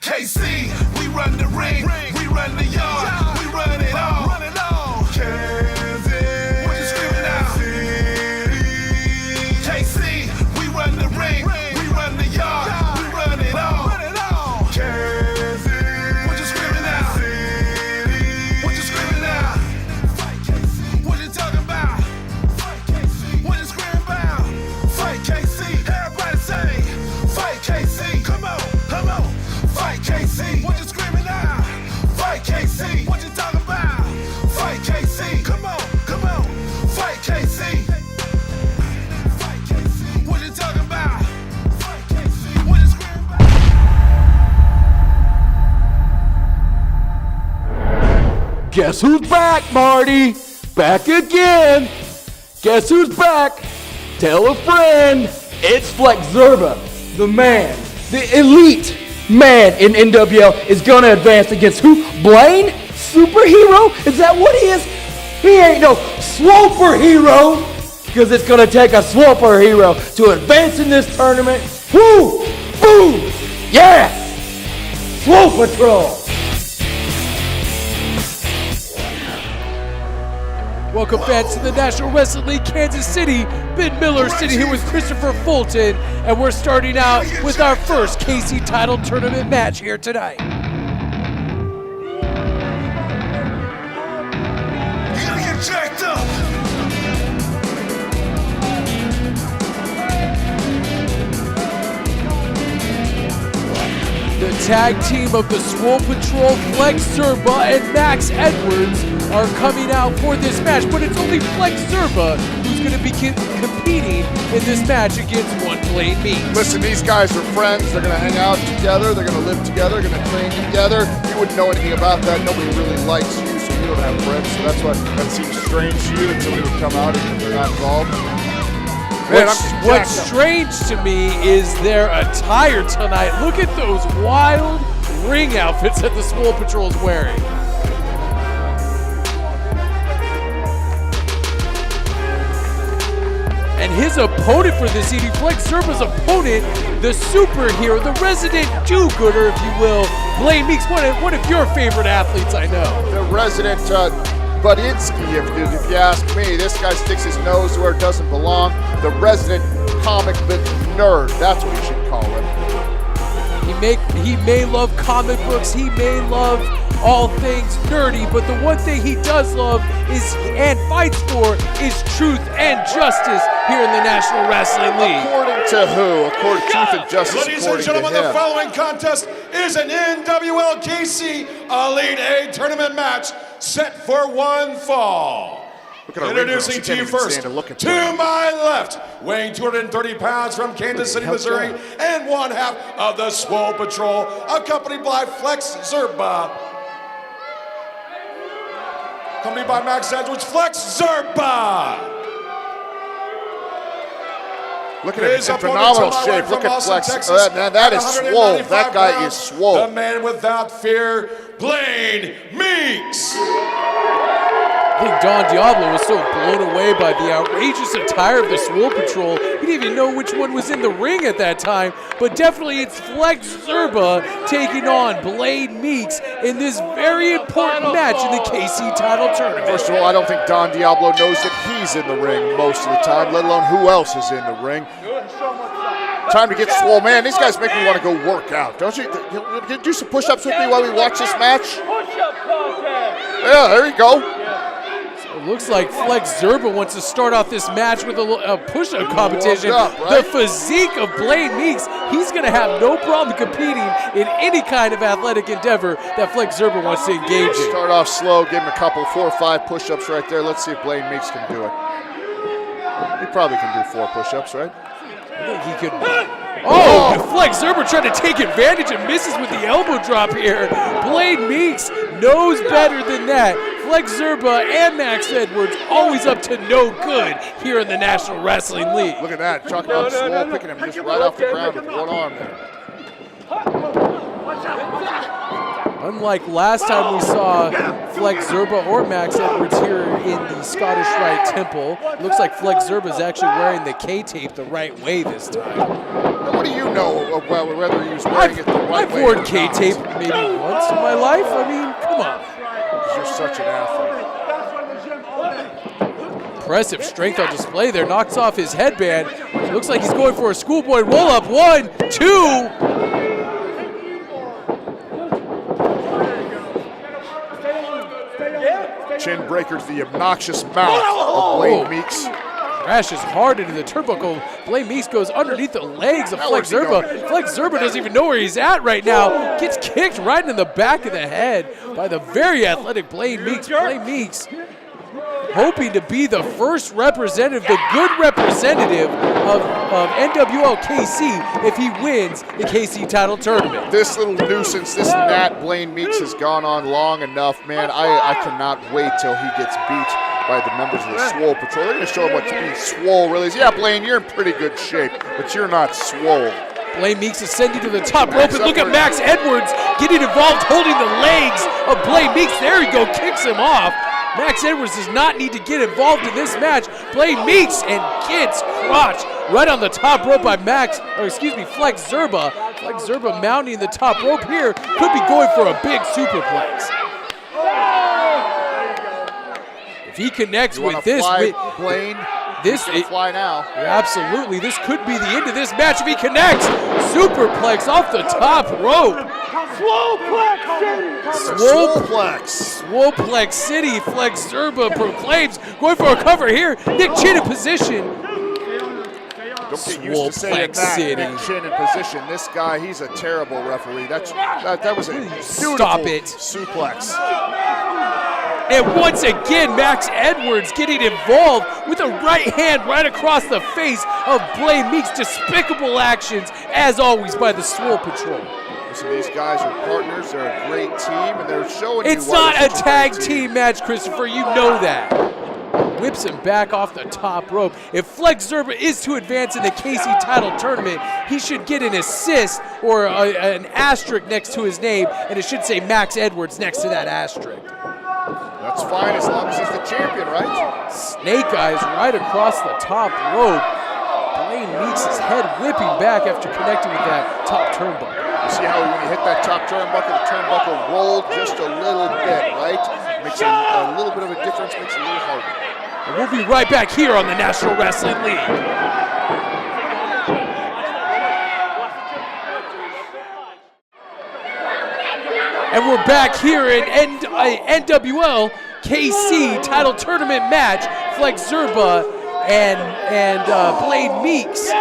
KC, we run the ring, we run the yard, we run it all. Kansas, what you screaming out? KC, we run the ring, we run the yard, we run it all. Kansas, what you screaming out? What you screaming out? What you talking about? What you screaming about? Fight KC, everybody say, fight KC, come on, fight KC, what you screaming out? Fight KC, what you talking about? Fight KC, come on, fight KC. What you talking about? Fight KC, what you screaming about? Guess who's back, Marty? Back again. Guess who's back? Tell a friend. It's Flex Zerba, the man, the elite man in NWL is gonna advance against who? Blaine? Superhero? Is that what he is? He ain't no swoper hero, because it's gonna take a swoper hero to advance in this tournament. Woo! Boom! Yes! Swoll Patrol! Welcome fans to the National Wrestling League Kansas City. Ben Miller sitting here with Christopher Fulton, and we're starting out with our first KC title tournament match here tonight. You gotta get jacked up. The tag team of the Swoll Patrol, Flex Zerba and Max Edwards are coming out for this match, but it's only Flex Zerba who's going to be competing in this match against one Blaine Meeks. Listen, these guys are friends. They're going to hang out together. They're going to live together. They're going to train together. You wouldn't know anything about that. Nobody really likes you, so you don't have friends. So that's why that seems strange to you, that somebody would come out and they're not involved. Man, What's strange to me is their attire tonight. Look at those wild ring outfits that the Swoll Patrol is wearing. And his opponent for this evening, Flex Zerba's opponent, the superhero, the resident do-gooder, if you will, Blaine Meeks, one of your favorite athletes, I know. The resident Budinsky, if you ask me. This guy sticks his nose where it doesn't belong. The resident comic book nerd, that's what you should call him. He may love comic books, he may love all things nerdy, but the one thing he does love is and fights for is truth and justice here in the National Wrestling League. According to who? According to truth and justice. Ladies and gentlemen, the following contest is an NWL KC Elite 8 tournament match set for one fall. Introducing to you first, to my left, weighing 230 pounds from Kansas City, Missouri, and one half of the Swoll Patrol, accompanied by Flex Zerba. Accompanied by Max Edwards, Flex Zerba. Look at him, he's in phenomenal shape. Look at Flex. That is Swoll. That guy is Swoll. The man without fear, Blaine Meeks. I think Don Diablo was so blown away by the outrageous attire of the Swoll Patrol, he didn't even know which one was in the ring at that time, but definitely it's Flex Zerba taking on Blaine Meeks in this very important match in the KC title tournament. First of all, I don't think Don Diablo knows that he's in the ring most of the time, let alone who else is in the ring. Time to get Swoll. Man, these guys make me want to go work out. Don't you? Do some push-ups with me while we watch this match? Push-up contest. Yeah, there you go. It looks like Flex Zerba wants to start off this match with a push-up competition. Up, right? The physique of Blaine Meeks, he's going to have no problem competing in any kind of athletic endeavor that Flex Zerba wants to engage in. Start off slow, give him a couple, 4 or 5 push-ups right there. Let's see if Blaine Meeks can do it. He probably can do 4 push-ups, right? I think he could. Oh, Flex Zerba trying to take advantage and misses with the elbow drop here. Blaine Meeks knows better than that. Flex Zerba and Max Edwards always up to no good here in the National Wrestling League. Look at that. Talking about Swoll picking him just right off the ground with one arm there. Unlike last time we saw Flex Zerba or Max Edwards here in the Scottish Rite Temple, looks like Flex Zerba is actually wearing the K-tape the right way this time. what do you know of whether he was wearing it the right I've way worn or K-tape not? maybe once in my life. I mean, come on. 'Cause you're such an athlete. Impressive strength on display there. Knocks off his headband. Looks like he's going for a schoolboy roll-up. 1, 2. Chin breakers, the obnoxious mouth of Blaine Meeks. Crashes hard into the turnbuckle. Blaine Meeks goes underneath the legs of Now Flex where's he Zerba. going? Flex Zerba doesn't even know where he's at right now. Gets kicked right in the back of the head by the very athletic Blaine Meeks. Blaine Meeks hoping to be the first representative, the good representative of NWL KC if he wins the KC title tournament. This little nuisance, this gnat Blaine Meeks has gone on long enough, man. I cannot wait till he gets beat by the members of the Swoll Patrol. They're going to show him what being Swoll really is. Yeah, Blaine, you're in pretty good shape, but you're not Swoll. Blaine Meeks ascending to the top rope, and look at Max Edwards getting involved, holding the legs of Blaine Meeks. There he go, kicks him off. Max Edwards does not need to get involved in this match. Blaine Meeks and gets crotched right on the top rope by Flex Zerba. Flex Zerba mounting the top rope here, could be going for a big superplex. If he connects with this, Blaine, fly now. Absolutely, this could be the end of this match if he connects. Superplex off the top rope. Swollplex City. Flex Zerba proclaims, going for a cover here. Nick Chin in position. Don't get used to saying that. City. Nick Chin in position. This guy, he's a terrible referee. That was a beautiful Stop it. suplex. And once again, Max Edwards getting involved with a right hand right across the face of Blaine Meeks. Despicable actions, as always, by the Swoll Patrol. Listen, these guys are partners. They're a great team, and they're showing It's you why not they're a such tag great team match, Christopher. You know that. Whips him back off the top rope. If Flex Zerba is to advance in the KC title tournament, he should get an assist or an asterisk next to his name, and it should say Max Edwards next to that asterisk. That's fine as long as he's the champion, right? Snake eyes right across the top rope. Blaine Meeks' head whipping back after connecting with that top turnbuckle. You see how when you hit that top turnbuckle, the turnbuckle rolled just a little bit, right? Makes a little bit of a difference, makes it a little harder. And we'll be right back here on the National Wrestling League. And we're back here in NWL KC title tournament match. Flex Zerba and Blaine Meeks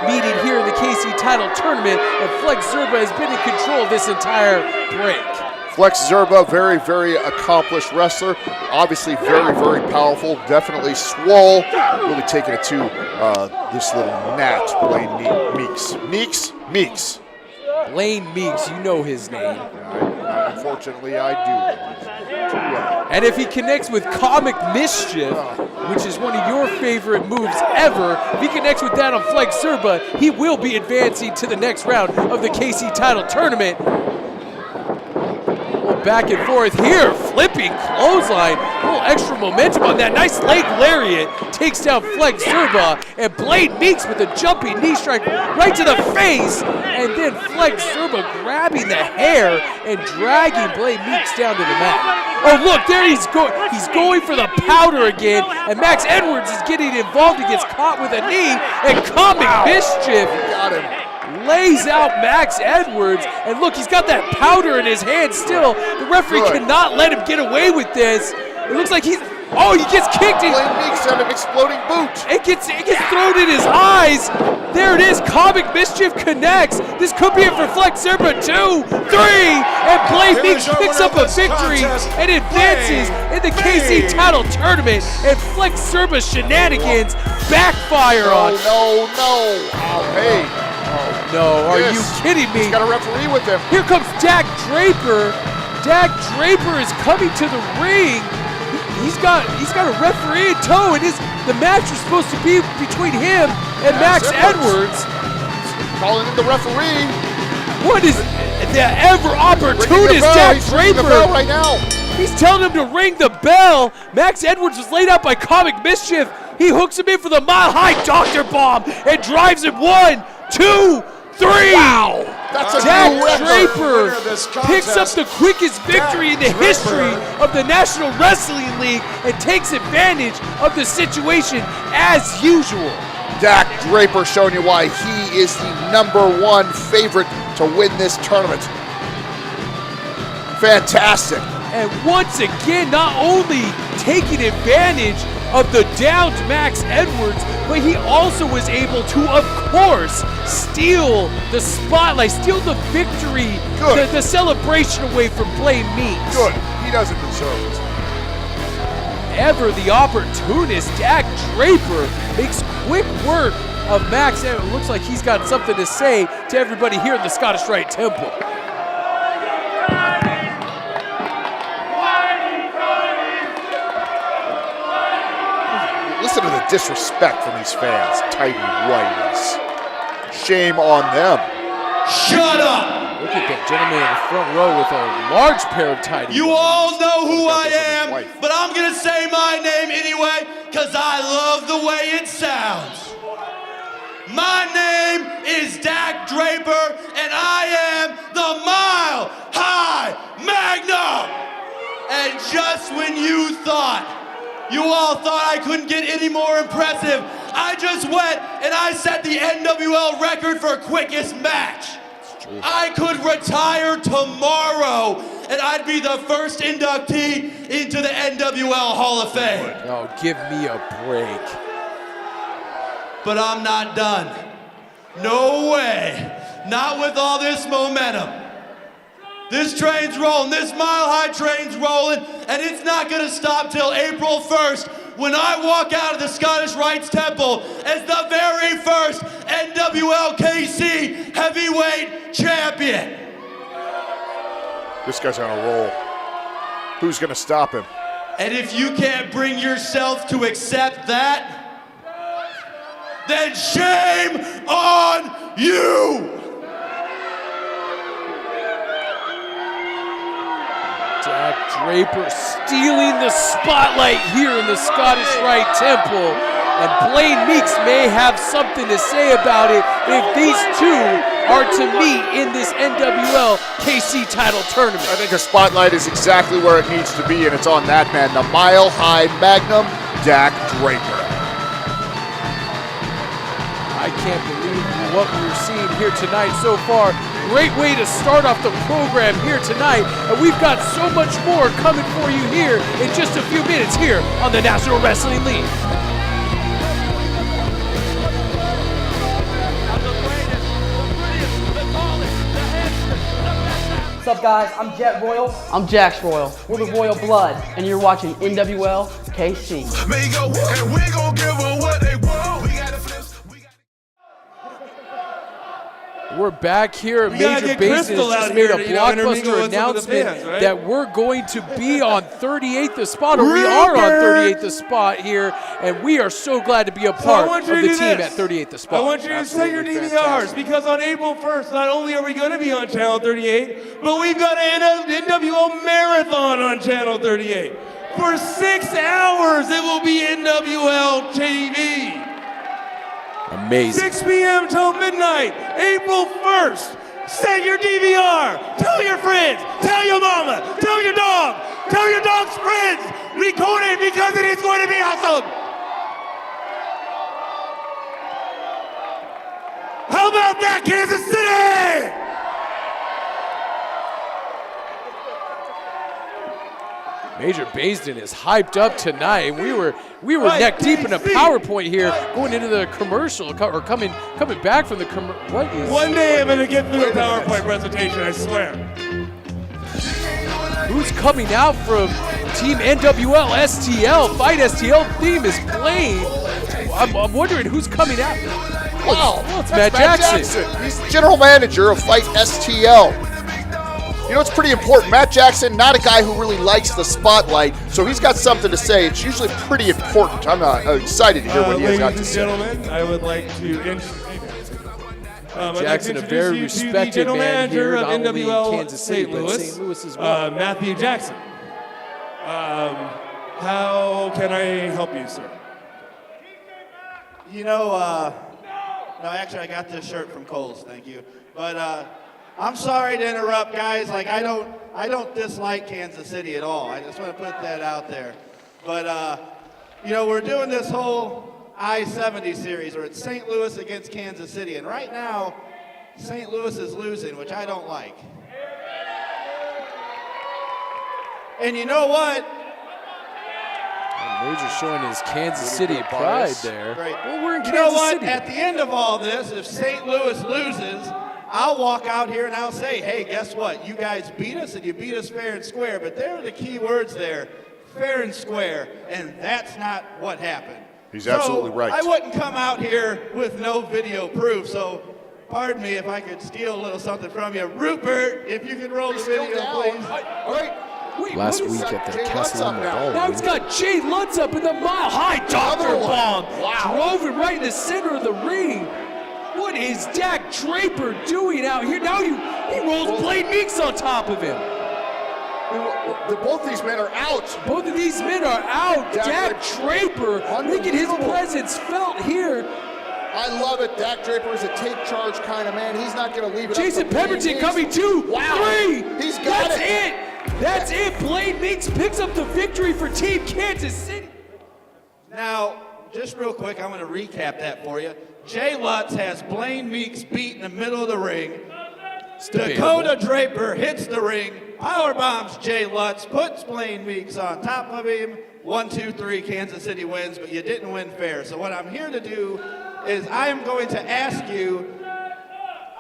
meeting here in the KC title tournament. And Flex Zerba has been in control of this entire break. Flex Zerba, very, very accomplished wrestler. Obviously very, very powerful. Definitely Swoll. Really taking it to this little gnat, Blaine Meeks. Meeks. Blaine Meeks, you know his name. Unfortunately, I do. Too well. And if he connects with Comic Mischief, which is one of your favorite moves ever, if he connects with that on Flex Zerba, he will be advancing to the next round of the KC title tournament. Back and forth here, flipping clothesline, a little extra momentum on that. Nice leg lariat, takes down Flex Zerba, and Blaine Meeks with a jumping knee strike right to the face, and then Flex Zerba grabbing the hair and dragging Blaine Meeks down to the mat. Oh look, there he's going for the powder again, and Max Edwards is getting involved. He gets caught with a knee, and Comic Mischief Got him. lays out Max Edwards, and look, he's got that powder in his hand still. The referee cannot let him get away with this. It looks like he gets kicked. Blaine Meeks had an exploding boot. It gets thrown in his eyes. There it is, Comic Mischief connects. This could be it for Flex Zerba, 2, 3, and Blaine Meeks picks up a victory and advances in the KC title tournament, and Flex Zerba's shenanigans backfire on. No. Oh, hey. No, are you kidding me? He's got a referee with him. Here comes Draper. Draper is coming to the ring. He's got a referee in tow, and the match was supposed to be between him and Max Edwards. Calling in the referee. What is the ever opportunist Ringing the bell right now. He's telling him to ring the bell. Max Edwards was laid out by Comic Mischief. He hooks him in for the mile-high Dr. Bomb and drives him 1, 2, 3. Wow! That's a Dak new record. Draper Winner of this picks up contest, the quickest victory in the Draper. history of the National Wrestling League and takes advantage of the situation as usual. Dak Draper showing you why he is the #1 favorite to win this tournament. Fantastic. And once again, not only taking advantage of the downed Max Edwards, but he also was able to, of course, steal the spotlight, steal the victory, the celebration away from Blaine Meeks. Good. He doesn't deserve it. Ever the opportunist, Dak Draper makes quick work of Max Edwards. It looks like he's got something to say to everybody here in the Scottish Rite Temple. Listen to the disrespect from these fans, tidy whiteys. Shame on them. Shut up! Look at that gentleman in the front row with a large pair of tidy You whities. all know who I His am, wife. but I'm gonna say my name anyway, because I love the way it sounds. My name is Dak Draper, and I am the Mile High Magnum! And just when you all thought I couldn't get any more impressive, I just went and I set the NWL record for quickest match. I could retire tomorrow and I'd be the first inductee into the NWL Hall of Fame. Oh, give me a break. But I'm not done. No way. Not with all this momentum. This train's rolling, this Mile High train's rolling, and it's not gonna stop till April 1st when I walk out of the Scottish Rite's Temple as the very first NWL KC heavyweight champion. This guy's on a roll. Who's gonna stop him? And if you can't bring yourself to accept that, then shame on you! Dak Draper stealing the spotlight here in the Scottish Rite Temple. And Blaine Meeks may have something to say about it if these two are to meet in this NWL KC title tournament. I think the spotlight is exactly where it needs to be, and it's on that man, the Mile High Magnum, Dak Draper. I can't believe what we're seeing here tonight so far. Great way to start off the program here tonight. And we've got so much more coming for you here in just a few minutes here on the National Wrestling League. What's up, guys? I'm Jet Royal. I'm Jax Royal. We're the Royal Blood, and you're watching NWL KC. May go, and we gon' give them what they want. We got the flips. We're back here at We gotta Major get Basin. Has Crystal just out made here a to, intermingle blockbuster with some of the announcement fans, right? that we're going to be on 38th the spot, or we are on 38th the spot here, and we are so glad to be a part of the team at 38th the spot. I want you to set your DVRs because on April 1st, not only are we going to be on Channel 38, but we've got an NWL Marathon on Channel 38. For 6 hours, it will be NWL TV. Amazing. 6 p.m. till midnight, April 1st. Set your DVR. Tell your friends. Tell your mama. Tell your dog. Tell your dog's friends. Record it because it is going to be awesome. How about that, Kansas City? Major Basin is hyped up tonight. We were neck deep in a PowerPoint here, going into the commercial or coming back from the commercial. What is? One day I'm going to get through a PowerPoint presentation, I swear. Who's coming out from Team NWL STL? Fight STL theme is Blaine. I'm wondering who's coming out. Wow, Well, it's that's Matt Jackson. He's the general manager of Fight STL. You know, it's pretty important. Matt Jackson, not a guy who really likes the spotlight, so he's got something to say. It's usually pretty important. I'm excited to hear what he has got to say. Ladies and gentlemen, I would like to introduce Jackson, a very respected man here, not only in Kansas City, but in St. Louis as well. Matthew Jackson. How can I help you, sir? You know, No, actually, I got this shirt from Kohl's, thank you. But I'm sorry to interrupt, guys. Like, I don't dislike Kansas City at all. I just want to put that out there. But, you know, we're doing this whole I-70 series where it's St. Louis against Kansas City. And right now, St. Louis is losing, which I don't like. And you know what? Major showing his Kansas City pride there. Right. Well, we're in Kansas You know what? City. At the end of all this, if St. Louis loses, I'll walk out here and I'll say, hey, guess what? You guys beat us and you beat us fair and square. But there are the key words there, fair and square. And that's not what happened. He's absolutely right. I wouldn't come out here with no video proof. So pardon me if I could steal a little something from you. Rupert, if you could roll the video, please. All right. Wait, Last what is week that? at the Castellano Ballroom. Now he's got Jay Lutz up in the mile high doctor bomb. Wow. Drove him right in the center of the ring. What is Dak Draper doing out here? Now he rolls Blaine Meeks on top of him. Both these men are out. Both of these men are out. Dak Draper making his presence felt here. I love it. Dak Draper is a take charge kind of man. He's not going to leave it Jason up to Blaine Pemberton Meeks. coming too. Wow. 3. He's got That's it. That's it. Blaine Meeks picks up the victory for Team Kansas City. Now, just real quick, I'm going to recap that for you. Jay Lutz has Blaine Meeks beat in the middle of the ring. Dakota Draper hits the ring, power bombs Jay Lutz, puts Blaine Meeks on top of him. 1, 2, 3, Kansas City wins, but you didn't win fair. So what I'm here to do is I am going to ask you,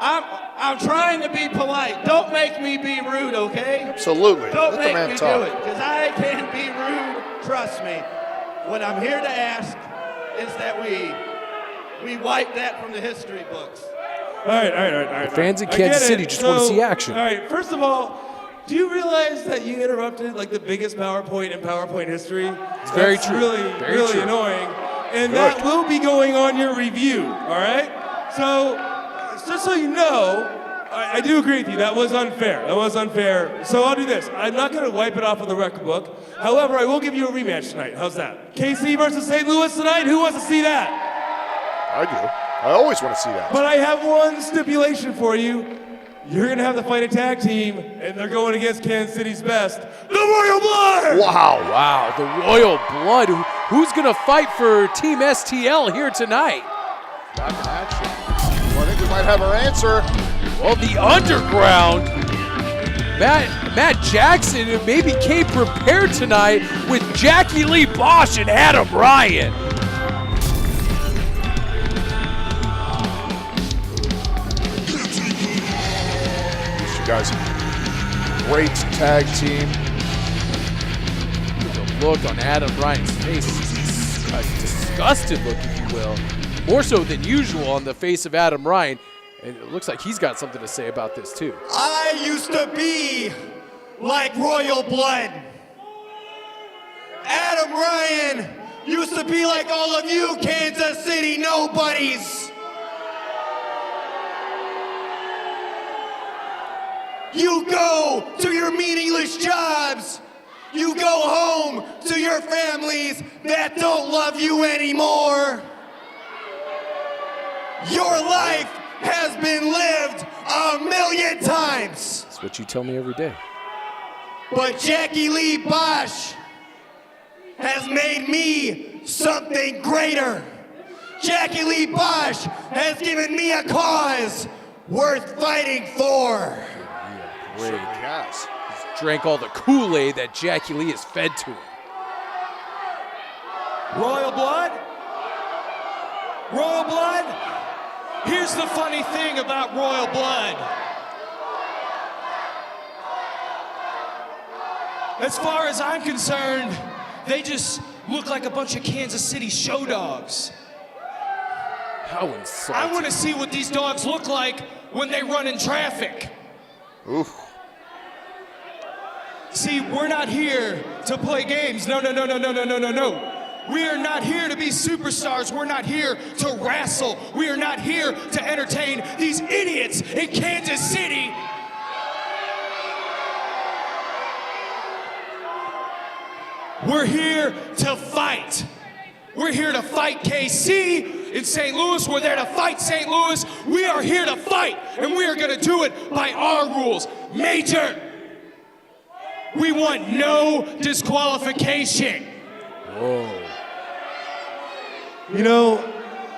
I'm trying to be polite. Don't make me be rude, okay? Absolutely. Don't Let the make man me talk. do it, because I can be rude, trust me. What I'm here to ask is that we wipe that from the history books. All right. The fans in I Kansas get City it. just want to see action. All right, first of all, do you realize that you interrupted like the biggest PowerPoint in PowerPoint history? It's very That's true. Really, Very really true. annoying. And that will be going on your review, all right? So, just so you know, I do agree with you. That was unfair. That was unfair. So I'll do this. I'm not going to wipe it off of the record book. However, I will give you a rematch tonight. How's that? KC versus St. Louis tonight? Who wants to see that? I do. I always want to see that. But I have one stipulation for you. You're going to have to fight a tag team, and they're going against Kansas City's best, the Royal Blood! Wow, the Royal Blood. Who's going to fight for Team STL here tonight? Back in action. Well, I think we might have our answer. Well, the Underground. Matt Jackson maybe came prepared tonight with Jackie Lee Bosch and Adam Ryan. These guys, great tag team. The look on Adam Ryan's face, a disgusted look, if you will. More so than usual on the face of Adam Ryan. And it looks like he's got something to say about this too. I used to be like Royal Blood. Adam Ryan used to be like all of you Kansas City nobodies. You go to your meaningless jobs. You go home to your families that don't love you anymore. Your life has been lived 1,000,000 times. That's what you tell me every day. But Jackie Lee Bosch has made me something greater. Jackie Lee Bosch has given me a cause worth fighting for. Great. Yes. He's drank all the Kool-Aid that Jackie Lee has fed to him. Royal Blood? Royal Blood? Here's the funny thing about Royal Blood. As far as I'm concerned, they just look like a bunch of Kansas City show dogs. How insulting. I want to see what these dogs look like when they run in traffic. Oof. See, we're not here to play games. No. We are not here to be superstars. We're not here to wrestle. We are not here to entertain these idiots in Kansas City. We're here to fight. We're here to fight KC. in St. Louis. We're there to fight St. Louis. We are here to fight, and we are going to do it by our rules. Major, we want no disqualification. Whoa. You know,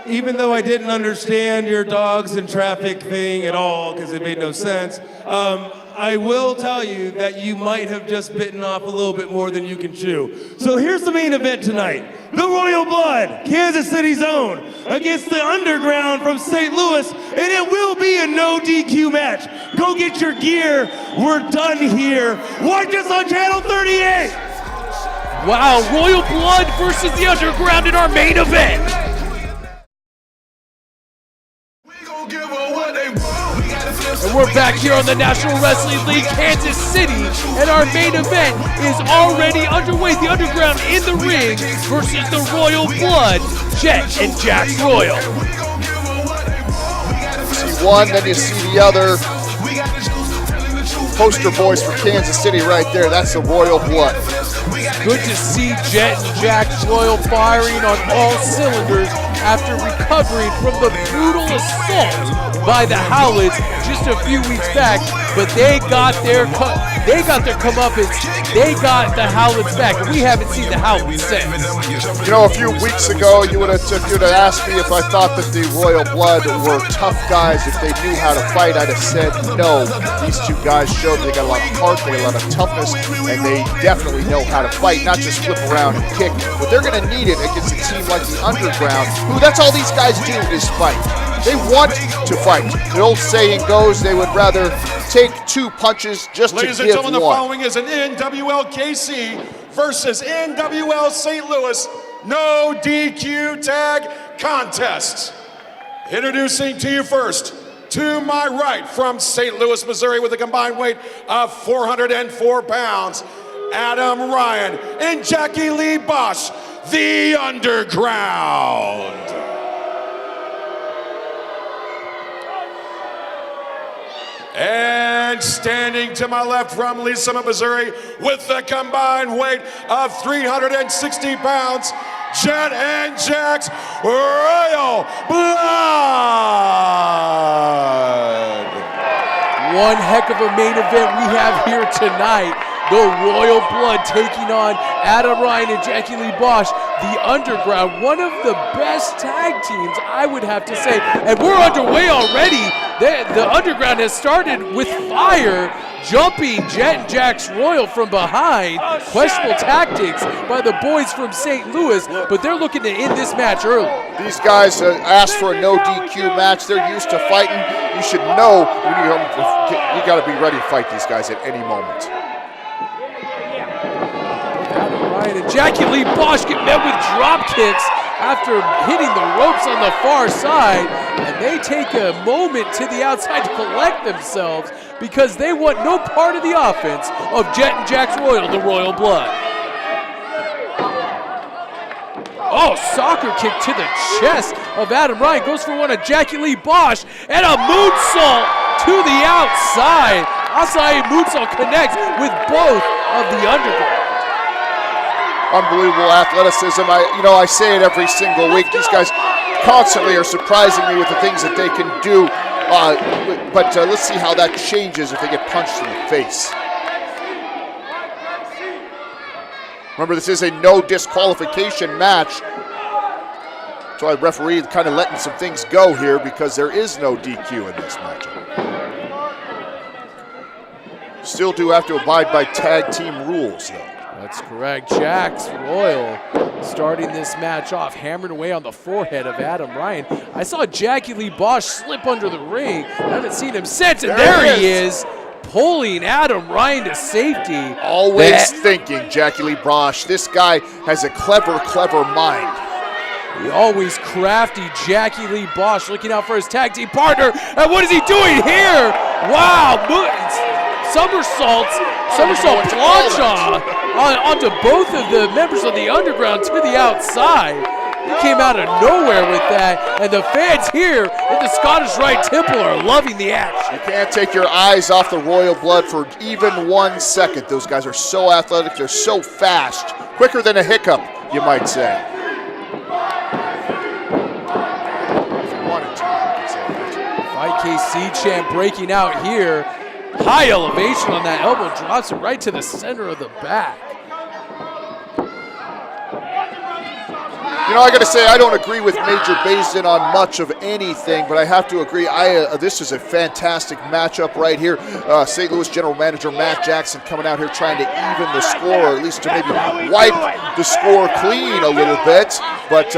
even though I didn't understand your dogs and traffic thing at all, because it made no sense, I will tell you that you might have just bitten off a little bit more than you can chew. So here's the main event tonight. The Royal Blood, Kansas City's own, against the Underground from St. Louis, and it will be a no DQ match. Go get your gear. We're done here. Watch us on Channel 38. Wow, Royal Blood versus the Underground in our main event. And we're back here on the National Wrestling League, Kansas City, and our main event is already underway. The Underground in the ring versus the Royal Blood, Jet and Jax Royal. You see one, then you see the other. Poster boys for Kansas City right there. That's the Royal Blood. Good to see Jet and Jax Royal firing on all cylinders after recovering from the brutal assault by the Howlets just a few weeks back, but they got their comeuppance. They got the Howlets back, and we haven't seen the Howlets since. You know, a few weeks ago, you would have asked me if I thought that the Royal Blood were tough guys, if they knew how to fight. I'd have said no. These two guys showed they got a lot of heart, they got a lot of toughness, and they definitely know how to fight, not just flip around and kick. But they're going to need it against a team like the Underground, who that's all these guys do is fight. They want to fight. The old saying goes, they would rather take two punches just Ladies to and give gentlemen, the one. following is an NWL KC versus NWL St. Louis no DQ tag contest. Introducing to you first, to my right from St. Louis, Missouri, with a combined weight of 404 pounds, Adam Ryan and Jackie Lee Bosch, the Underground. And standing to my left from Lee Summit, Missouri, with the combined weight of 360 pounds, Jet and Jax Royal Blood. One heck of a main event we have here tonight. The Royal Blood taking on Adam Ryan and Jackie Lee Bosch, the Underground, one of the best tag teams, I would have to say. And we're underway already. The Underground has started with fire, jumping Jet and Jax Royal from behind. Questionable tactics by the boys from St. Louis, but they're looking to end this match early. These guys asked for a no DQ match. They're used to fighting. You should know you got to be ready to fight these guys at any moment. And Jackie Lee Bosch get met with drop kicks after hitting the ropes on the far side, and they take a moment to the outside to collect themselves because they want no part of the offense of Jet and Jax Royal, the Royal Blood. Oh, soccer kick to the chest of Adam Ryan, goes for one of Jackie Lee Bosch, and a moonsault to the outside. Acai moonsault connects with both of the Underground. Unbelievable athleticism. I say it every single week. These guys constantly are surprising me with the things that they can do. But let's see how that changes if they get punched in the face. Remember, this is a no disqualification match. So the referee kind of letting some things go here because there is no DQ in this matchup. Still do have to abide by tag team rules, though. That's correct. Jax Royal starting this match off, hammering away on the forehead of Adam Ryan. I saw Jackie Lee Bosch slip under the ring. I haven't seen him since, and there he is, pulling Adam Ryan to safety. Always thinking, Jackie Lee Bosch. This guy has a clever, clever mind. The always crafty Jackie Lee Bosch looking out for his tag team partner. And what is he doing here? Wow, somersault plancha onto both of the members of the Underground to the outside. He came out of nowhere with that, and the fans here at the Scottish Rite Temple are loving the action. You can't take your eyes off the Royal Blood for even 1 second. Those guys are so athletic, they're so fast, quicker than a hiccup, you might say. KC champ breaking out here. High elevation on that elbow, drops it right to the center of the back. You know, I got to say, I don't agree with Major Basin on much of anything, but I have to agree, this is a fantastic matchup right here. St. Louis General Manager Matt Jackson coming out here trying to even the score, or at least to maybe wipe the score clean a little bit. But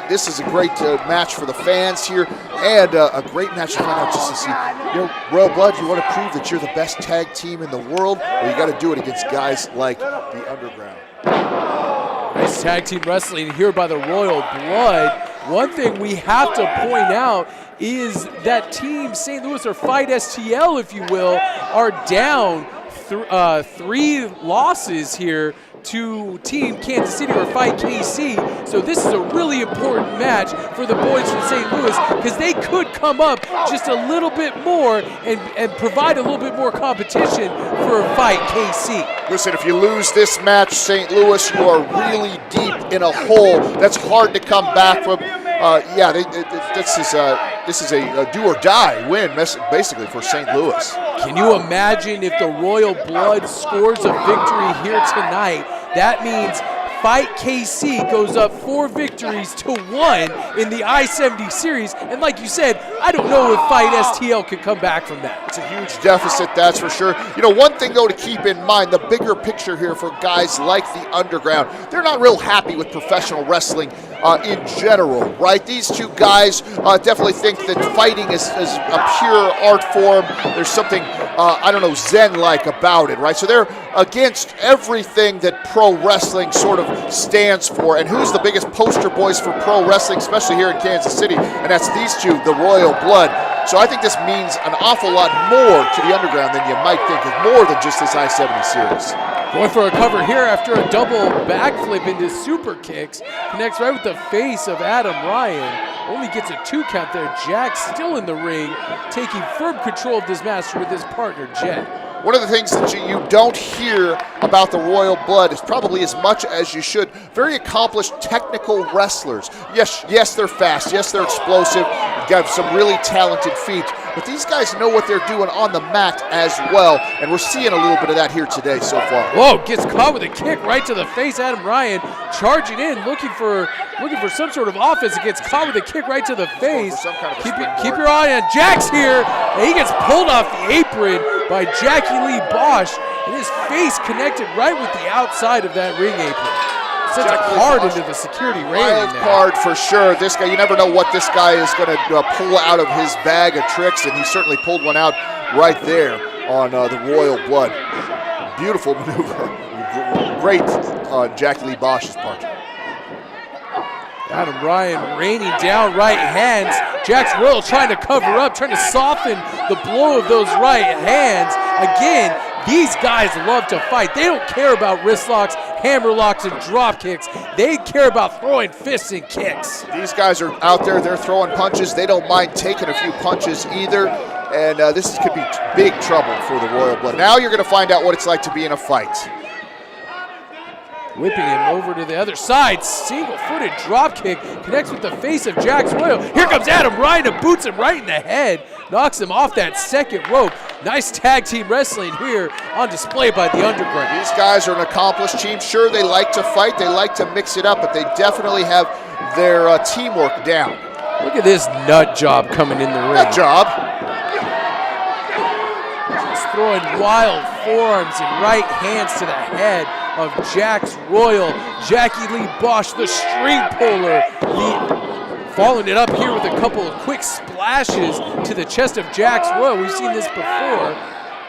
this is a great match for the fans here, and a great match to find out just to see. You know, Royal Blood, you want to prove that you're the best tag team in the world, well, you got to do it against guys like the Underground. Nice tag team wrestling here by the Royal Blood. One thing we have to point out is that Team St. Louis, or Fight STL, if you will, are down 3 losses here to Team Kansas City, or Fight KC. So this is a really important match for the boys from St. Louis, because they could come up just a little bit more and provide a little bit more competition for Fight KC. Listen, if you lose this match, St. Louis, you are really deep in a hole that's hard to come back from. This is a do-or-die win, basically, for St. Louis. Can you imagine if the Royal Blood scores a victory here tonight? That means Fight KC goes up 4 victories to 1 in the I-70 series. And like you said, I don't know if Fight STL could come back from that. It's a huge deficit, that's for sure. You know, one thing, though, to keep in mind, the bigger picture here for guys like the Underground, they're not real happy with professional wrestling in general, right? These two guys definitely think that fighting is a pure art form. There's something, Zen-like about it, right? So they're against everything that pro wrestling sort of stands for. And who's the biggest poster boys for pro wrestling, especially here in Kansas City? And that's these two, the Royal Blood. So I think this means an awful lot more to the Underground than you might think. It's more than just this I-70 series. Going for a cover here after a double backflip into super kicks. Connects right with the face of Adam Ryan. Only gets a 2 count there. Jack still in the ring, taking firm control of this match with his partner, Jet. One of the things that you don't hear about the Royal Blood is probably as much as you should. Very accomplished technical wrestlers. Yes, they're fast. Yes, they're explosive. Got some really talented feet. But these guys know what they're doing on the mat as well, and we're seeing a little bit of that here today so far. Whoa, gets caught with a kick right to the face. Adam Ryan charging in, looking for some sort of offense. Gets caught with a kick right to the face. Keep your eye on Jack's here, and he gets pulled off the apron by Jackie Lee Bosch, and his face connected right with the outside of that ring apron. Sends a card into the security railing there. Card for sure. This guy, you never know what this guy is going to pull out of his bag of tricks, and he certainly pulled one out right there on the Royal Blood. Beautiful maneuver. Great on Jackie Lee Bosch's part. Adam Ryan raining down right hands. Jax Royal trying to cover up, trying to soften the blow of those right hands. Again, these guys love to fight. They don't care about wrist locks, hammer locks, and drop kicks. They care about throwing fists and kicks. These guys are out there, they're throwing punches. They don't mind taking a few punches either. And this could be big trouble for the Royal Blood. Now you're going to find out what it's like to be in a fight. Whipping him over to the other side. Single-footed drop kick. Connects with the face of Jax Royal. Here comes Adam Ryan and boots him right in the head. Knocks him off that second rope. Nice tag team wrestling here on display by the Underground. These guys are an accomplished team. Sure, they like to fight. They like to mix it up, but they definitely have their teamwork down. Look at this nut job coming in the ring. Nut job. Just throwing wild forearms and right hands to the head of Jax Royal. Jackie Lee Bosch, the string puller, following it up here with a couple of quick splashes to the chest of Jax Royal. We've seen this before.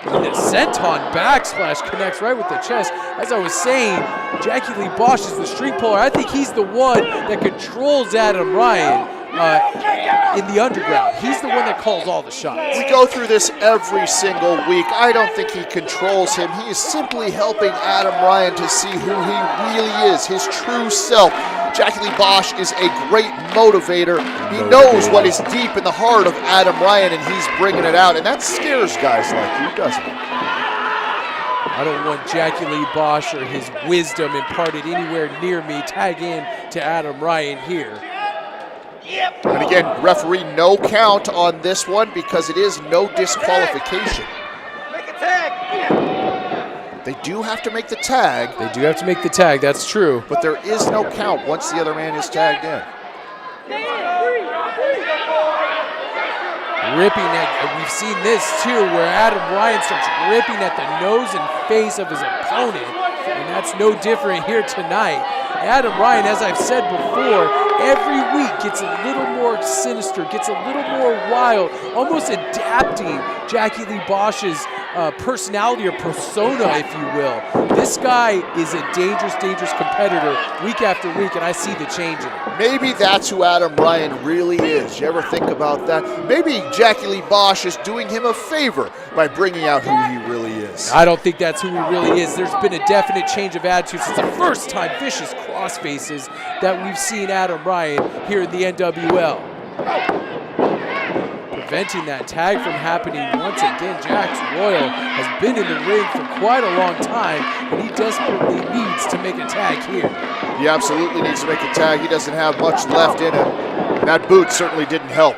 The senton backsplash connects right with the chest. As I was saying, Jackie Lee Bosch is the string puller. I think he's the one that controls Adam Ryan in the Underground. He's the one that calls all the shots. We go through this every single week. I don't think he controls him. He is simply helping Adam Ryan to see who he really is, his true self. Jackie Lee Bosch is a great motivator. He knows what is deep in the heart of Adam Ryan, and he's bringing it out, and that scares guys like you, doesn't it? I don't want Jackie Lee Bosch or his wisdom imparted anywhere near me. Tag in to Adam Ryan here. And again, referee no count on this one because it is no disqualification. They do have to make the tag. They do have to make the tag, that's true. But there is no count once the other man is tagged in. Ripping at, we've seen this too, where Adam Ryan starts ripping at the nose and face of his opponent, and that's no different here tonight. Adam Ryan, as I've said before, every week gets a little more sinister, gets a little more wild, almost adapting Jackie Lee Bosch's personality or persona, if you will. This guy is a dangerous, dangerous competitor week after week, and I see the change in him. Maybe that's who Adam Ryan really is. You ever think about that? Maybe Jackie Lee Bosch is doing him a favor by bringing out who he really is. I don't think that's who he really is. There's been a definite change of attitude since the first time vicious cross faces that we've seen Adam Ryan here in the NWL. Preventing that tag from happening once again. Jax Royal has been in the ring for quite a long time, and he desperately needs to make a tag here. He absolutely needs to make a tag. He doesn't have much left in him. And that boot certainly didn't help.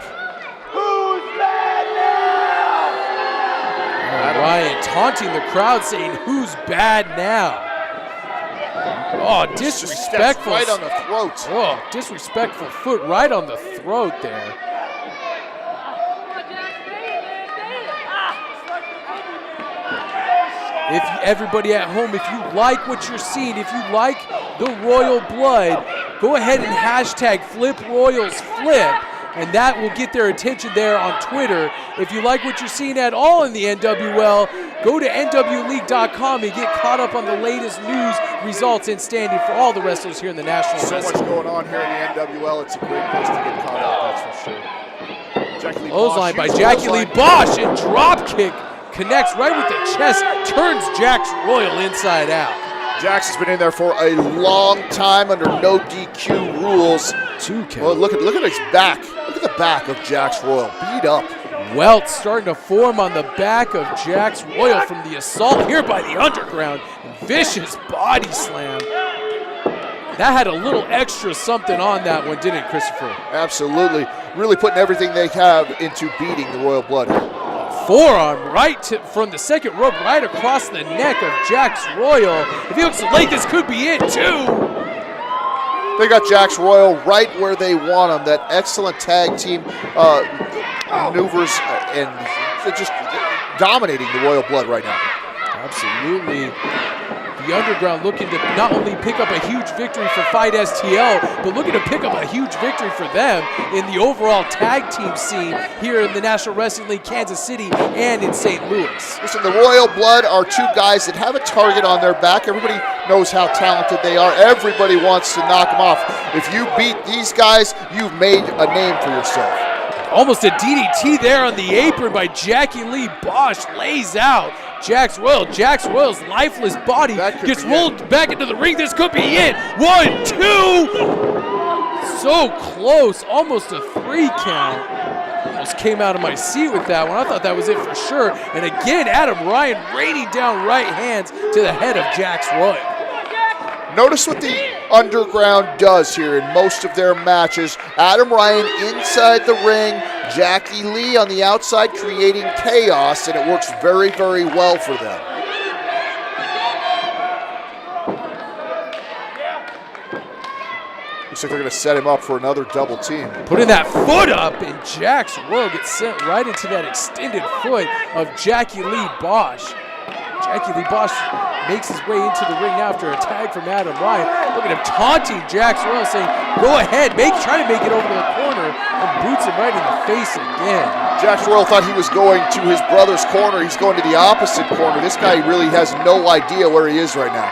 Ryan taunting the crowd, saying, "Who's bad now?" Oh, disrespectful. Right on the throat. Oh, disrespectful foot right on the throat there. If everybody at home, if you like what you're seeing, if you like the Royal Blood, go ahead and hashtag #FlipRoyalsFlip, and that will get their attention there on Twitter. If you like what you're seeing at all in the NWL, go to NWLeague.com and get caught up on the latest news, results, and standing for all the wrestlers here in the National So Wrestling. much going on here in the NWL. It's a great place to get caught up, that's for sure. Jackie Lee Clothesline Bosch, by Jackie Lee Bosch, and drop kick connects right with the chest, turns Jax Royal inside out. Jax has been in there for a long time under no DQ rules. 2 count. Well, look at his back. Look at the back of Jax Royal, beat up. Welts starting to form on the back of Jax Royal from the assault here by the Underground. Vicious body slam. That had a little extra something on that one, didn't it, Christopher? Absolutely. Really putting everything they have into beating the Royal Blood. Forearm right from the second rope right across the neck of Jax Royal. If he looks late, this could be it too. They got Jax Royal right where they want him. That excellent tag team maneuvers and they're just dominating the Royal Blood right now. Absolutely. The Underground looking to not only pick up a huge victory for Fight STL, but looking to pick up a huge victory for them in the overall tag team scene here in the National Wrestling League, Kansas City, and in St. Louis. Listen, the Royal Blood are two guys that have a target on their back. Everybody knows how talented they are. Everybody wants to knock them off. If you beat these guys, you've made a name for yourself. Almost a DDT there on the apron by Jackie Lee Bosch. Lays out Jax Royal. Jax Royal's lifeless body gets rolled back into the ring. This could be it. 1, 2. So close. Almost a 3 count. Almost came out of my seat with that one. I thought that was it for sure. And again, Adam Ryan raining down right hands to the head of Jax Royal. Notice what the Underground does here in most of their matches. Adam Ryan inside the ring, Jackie Lee on the outside creating chaos, and it works very, very well for them. Looks like they're going to set him up for another double team. Putting that foot up, and Jax Royal gets sent right into that extended foot of Jackie Lee Bosch. Jackie Lee Bosch makes his way into the ring now after a tag from Adam Ryan. Look at him taunting Jax Royal, saying, "Go ahead, try to make it over to the corner," and boots him right in the face again. Jax Royal thought he was going to his brother's corner. He's going to the opposite corner. This guy really has no idea where he is right now.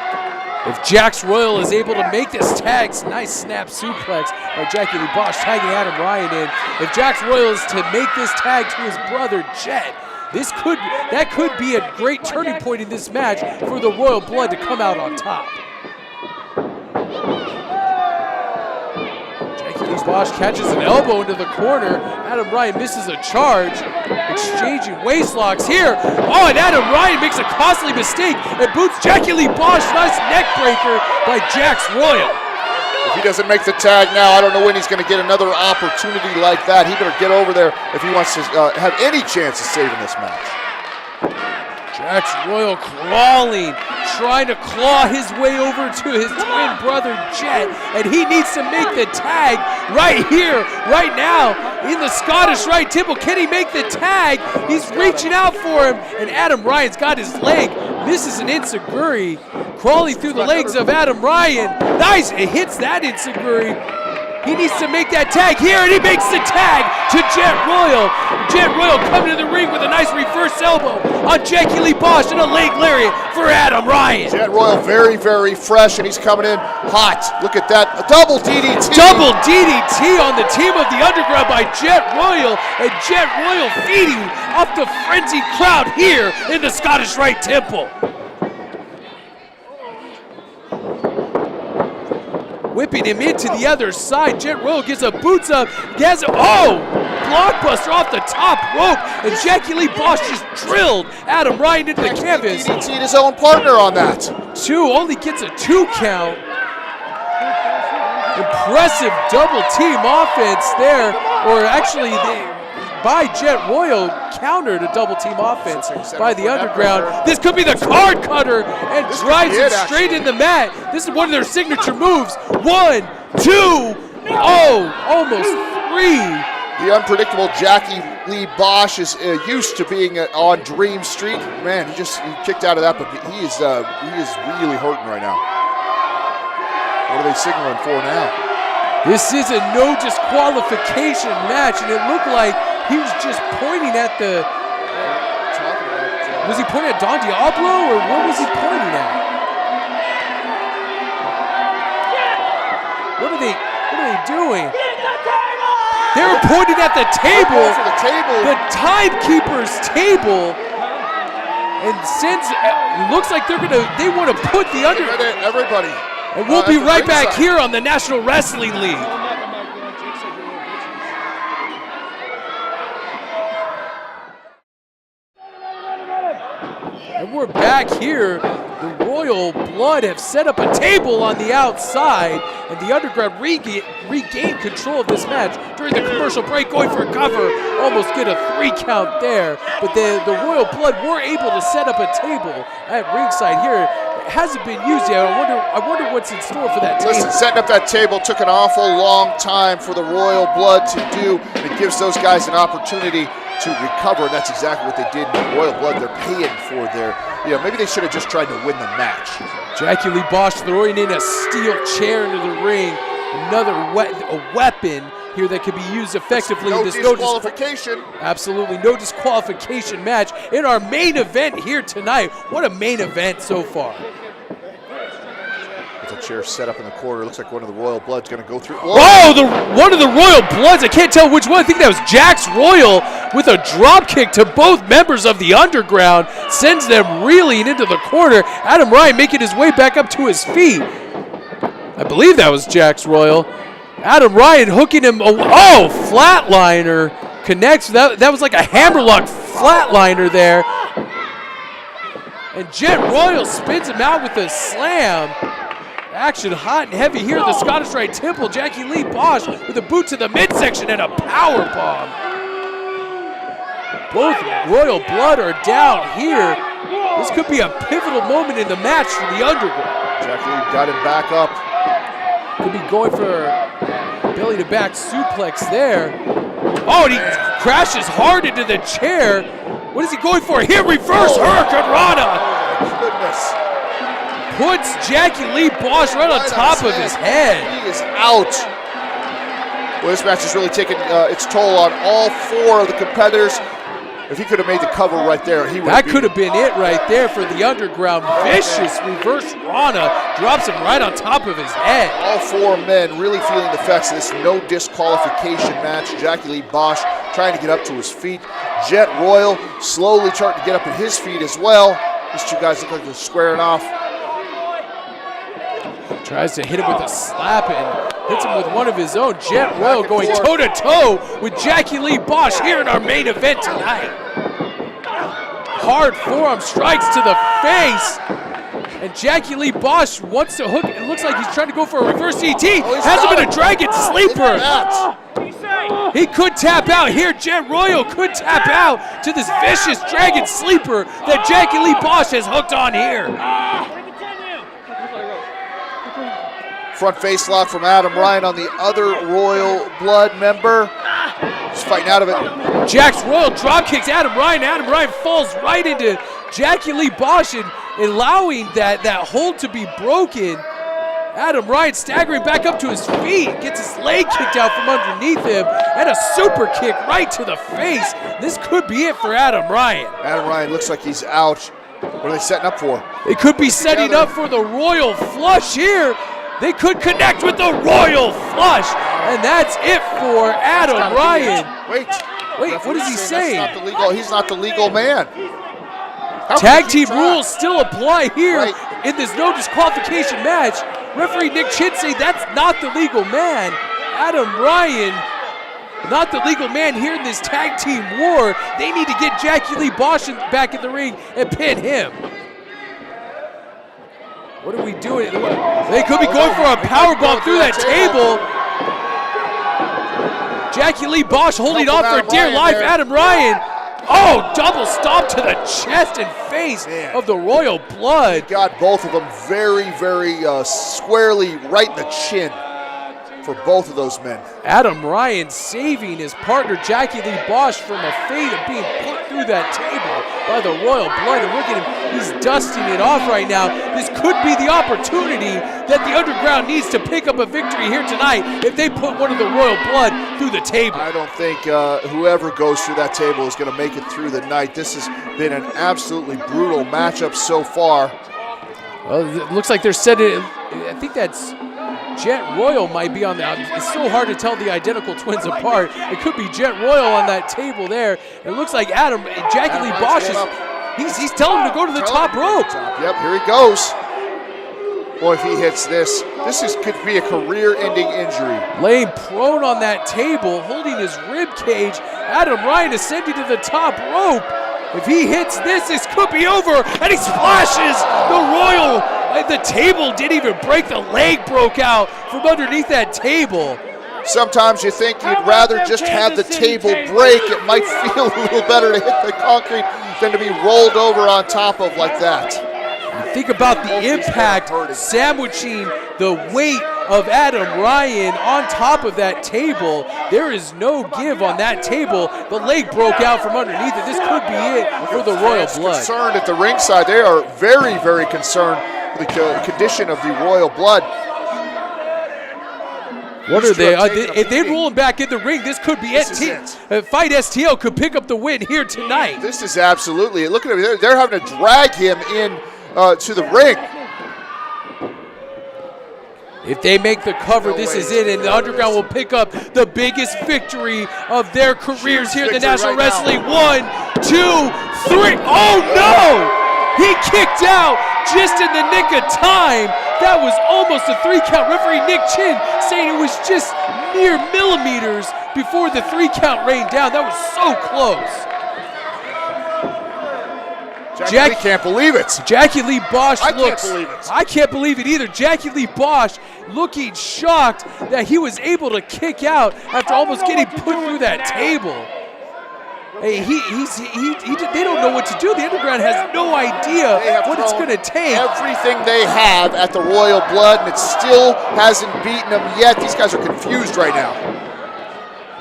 If Jax Royal is able to make this tag, nice snap suplex by Jackie Lee Bosch tagging Adam Ryan in. If Jax Royal is to make this tag to his brother Jet, that could be a great turning point in this match for the Royal Blood to come out on top. Jackie Lee Bosch catches an elbow into the corner. Adam Ryan misses a charge. Exchanging waist locks here. Oh, and Adam Ryan makes a costly mistake and boots Jackie Lee Bosch. Nice neck breaker by Jax Royal. If he doesn't make the tag now, I don't know when he's going to get another opportunity like that. He better get over there if he wants to have any chance of saving this match. Jax Royal crawling, trying to claw his way over to his twin brother Jet, and he needs to make the tag right here, right now, in the Scottish Rite Temple. Can he make the tag? He's reaching out for him, and Adam Ryan's got his leg. Misses an enziguri, crawling through the legs of Adam Ryan. Nice, it hits that enziguri. He needs to make that tag here, and he makes the tag to Jet Royal. Jet Royal coming to the ring with a nice reverse elbow on Jackie Lee Bosch and a leg lariat for Adam Ryan. Jet Royal very, very fresh, and he's coming in hot. Look at that, a double DDT. Double DDT on the team of the Underground by Jet Royal, and Jet Royal feeding off the frenzied crowd here in the Scottish Rite Temple. Whipping him into the other side. Jet Royal gets a boots up. He has blockbuster off the top rope. And Jackie Lee Bosch just drilled Adam Ryan into the canvas. DDT'd his own partner on that. Only gets a 2 count. Impressive double team offense there. Or actually, by Jet Royal, countered a double team offense by the Underground. This could be the card cutter, and drives it straight in the mat. This is one of their signature moves. 1, 2, almost 3. The unpredictable Jackie Lee Bosch is used to being on Dream Street. Man, he kicked out of that, but he is really hurting right now. What are they signaling for now? This is a no disqualification match, and it looked like he was just pointing at the. Was he pointing at Don Diablo, or what was he pointing at? What are they doing? They were pointing at the table, the timekeeper's table, and since it looks like they want to put the everybody. And we'll be right back here on the National Wrestling League. And we're back here. The Royal Blood have set up a table on the outside, and the Underground regained control of this match during the commercial break, going for a cover, almost get a 3 count there. But the Royal Blood were able to set up a table at ringside here. It hasn't been used yet. I wonder what's in store for that table. Listen, setting up that table took an awful long time for the Royal Blood to do. It gives those guys an opportunity to recover, and that's exactly what they did. Royal Blood, they're paying for their, maybe they should have just tried to win the match. Jackie Lee Bosch throwing in a steel chair into the ring. Another weapon here that could be used effectively in this disqualification. Absolutely no disqualification match in our main event here tonight. What a main event so far. With a chair set up in the corner, looks like one of the Royal Blood's going to go through. Whoa, one of the Royal Bloods, I can't tell which one. I think that was Jax Royal with a drop kick to both members of the Underground. Sends them reeling into the corner. Adam Ryan making his way back up to his feet. I believe that was Jax Royal. Adam Ryan hooking him. Flatliner connects. That was like a hammerlock flatliner there. And Jet Royal spins him out with a slam. Action hot and heavy here at the Scottish Rite Temple. Jackie Lee Bosch with a boot to the midsection and a power bomb. Both Royal Blood are down here. This could be a pivotal moment in the match for the Underground. Jackie Lee got him back up. Could be going for a belly-to-back suplex there. Oh, and he crashes hard into the chair. What is he going for here? Reverse Hurricane Rana. Oh, goodness. Puts Jackie Lee Bosch right on top of his head. He is out. Well, this match has really taken its toll on all 4 of the competitors. If he could have made the cover right there, he would. That could have been it right there for the Underground. Vicious reverse Rana drops him right on top of his head. All 4 men really feeling the effects of this no disqualification match. Jackie Lee Bosch trying to get up to his feet. Jet Royal slowly starting to get up at his feet as well. These 2 guys look like they're squaring off. Tries to hit him with a slap and hits him with one of his own. Jet Royal going toe-to-toe with Jackie Lee Bosch here in our main event tonight. Hard forearm strikes to the face. And Jackie Lee Bosch wants to hook. It looks like he's trying to go for a reverse ET. Hasn't been a Dragon Sleeper. He could tap out here. Jet Royal could tap out to this vicious Dragon Sleeper that Jackie Lee Bosch has hooked on here. Front face lock from Adam Ryan on the other Royal Blood member. He's fighting out of it. Jax Royal drop kicks Adam Ryan. Adam Ryan falls right into Jackie Lee Bosch and allowing that hold to be broken. Adam Ryan staggering back up to his feet, gets his leg kicked out from underneath him, and a super kick right to the face. This could be it for Adam Ryan. Adam Ryan looks like he's out. What are they setting up for? They could be setting up for the Royal Flush here. They could connect with the Royal Flush, and that's it for Adam Ryan. Wait, what is he saying? That's not the legal, he's not the legal man. Tag team rules still apply here in this no disqualification match. Referee Nick Chin say that's not the legal man. Adam Ryan, not the legal man here in this tag team war. They need to get Jackie Lee Bosch back in the ring and pin him. What are we doing? They could be going for a powerbomb through that table. Jackie Lee Bosch holding on for dear life. Adam Ryan. Oh, double stomp to the chest and face of the Royal Blood. Got both of them very, very squarely right in the chin for both of those men. Adam Ryan saving his partner Jackie Lee Bosch from a fate of being put through that table by the Royal Blood. And look at him, he's dusting it off right now. This could be the opportunity that the Underground needs to pick up a victory here tonight if they put one of the Royal Blood through the table. I don't think whoever goes through that table is going to make it through the night. This has been an absolutely brutal matchup so far. Well, it looks like they're setting, I think that's Jet Royal might be on that. It's so hard to tell the identical twins apart. It could be Jet Royal on that table there. It looks like Jackie Lee Bosch is, he's telling him to go to the top rope. Yep, here he goes. Boy, if he hits this could be a career-ending injury. Laying prone on that table, holding his rib cage. Adam Ryan ascending to the top rope. If he hits this could be over, and he splashes the Royal. The table didn't even break. The leg broke out from underneath that table. Sometimes you think you'd rather just have the table break. It might feel a little better to hit the concrete than to be rolled over on top of like that. Think about the impact sandwiching the weight of Adam Ryan on top of that table. There is no give on that table. The leg broke out from underneath it. This could be it for the Royal Blood. Concerned at the ringside. They are very, very concerned with the condition of the Royal Blood. What are they? If they roll him back in the ring, this could be Fight STL could pick up the win here tonight. This is absolutely. Look at him. They're having to drag him in to the ring. If they make the cover, this is it, and the Underground will pick up the biggest victory of their careers here in the National Wrestling. 1, 2, 3. Oh no! He kicked out just in the nick of time. That was almost a 3 count. Referee Nick Chin saying it was just mere millimeters before the 3 count rained down. That was so close. Jackie can't believe it. Jackie Lee Bosch can't believe it. I can't believe it either. Jackie Lee Bosch looking shocked that he was able to kick out after almost getting put through that table. Hey, they don't know what to do. The Underground has no idea what it's going to take. Everything they have at the Royal Blood, and it still hasn't beaten them yet. These guys are confused right now.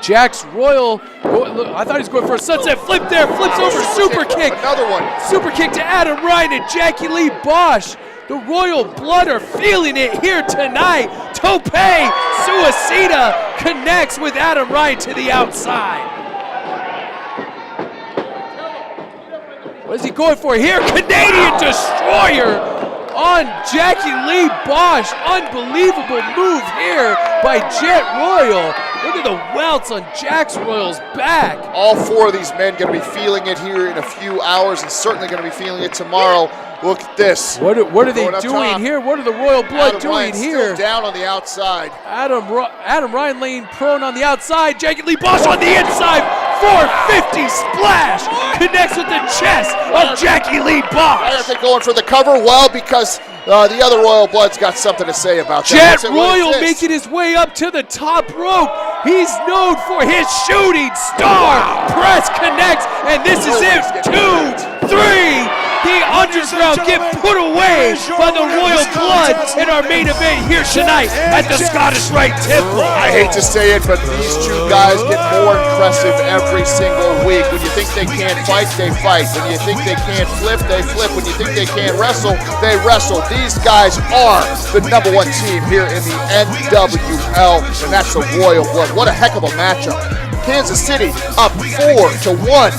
Jax Royal, I thought he was going for a sunset flip there, flips over, super kick. Another one. Super kick to Adam Ryan and Jackie Lee Bosch. The Royal Blood are feeling it here tonight. Tope Suicida connects with Adam Ryan to the outside. What is he going for here? Canadian Destroyer on Jackie Lee Bosch. Unbelievable move here by Jet Royal. Look at the welts on Jax Royal's back. All 4 of these men going to be feeling it here in a few hours and certainly going to be feeling it tomorrow. Look at this. What are they doing here? What are the Royal Blood doing here? Still down on the outside. Adam Ryan laying prone on the outside. Jackie Lee Bosch on the inside. 450 splash connects with the chest of Jackie Lee Bosch. Why aren't they going for the cover? Well, because the other Royal Blood's got something to say about that. Jet Royal making his way up to the top rope. He's known for his shooting star press connects, and this is it. 2, 3. The Underground get put away by the Royal Blood in our main event here tonight at the Scottish Rite Temple. I hate to say it, but these two guys get more impressive every single week. When you think they can't fight, they fight. When you think they can't flip, they flip. When you think they can't wrestle, they wrestle. These guys are the #1 team here in the NWL, and that's the Royal Blood. What a heck of a matchup. Kansas City up 4-1.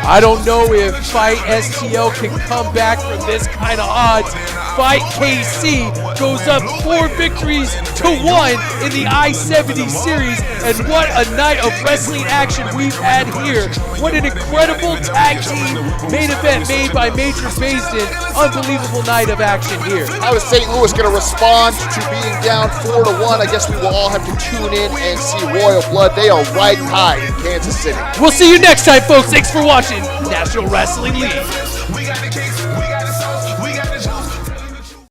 I don't know if Fight STL can come back from this kind of odds. Fight KC goes up 4 victories to 1 in the I-70 series, and what a night of wrestling action we've had here. What an incredible tag team main event made by Major Baisden. Unbelievable night of action here. How is St. Louis going to respond to being down 4-1? I guess we will all have to tune in and see Royal Blood. They are right high in Kansas City. We'll see you next time, folks. Thanks for watching National Wrestling League.